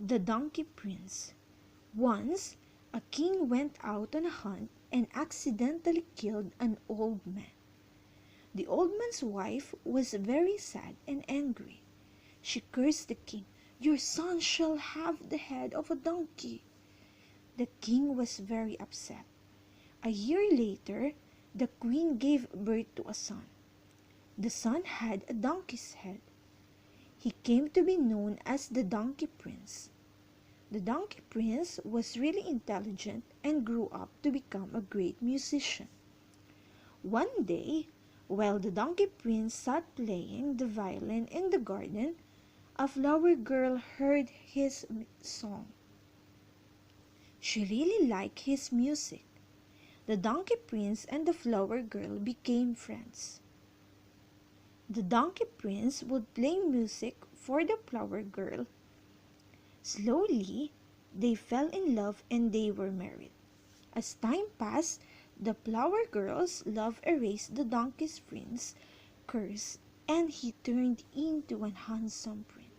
The Donkey Prince. Once, a king went out on a hunt and accidentally killed an old man. The old man's wife was very sad and angry. She cursed the king. "Your son shall have the head of a donkey." The king was very upset. A year later, the queen gave birth to a son. The son had a donkey's head. He came to be known as the Donkey Prince. The Donkey Prince was really intelligent and grew up to become a great musician. One day, while the Donkey Prince sat playing the violin in the garden, a flower girl heard his song. She really liked his music. The Donkey Prince and the flower girl became friends. The Donkey Prince would play music for the flower girl. Slowly, they fell in love and they were married. As time passed, the flower girl's love erased the Donkey Prince's curse and he turned into a handsome prince.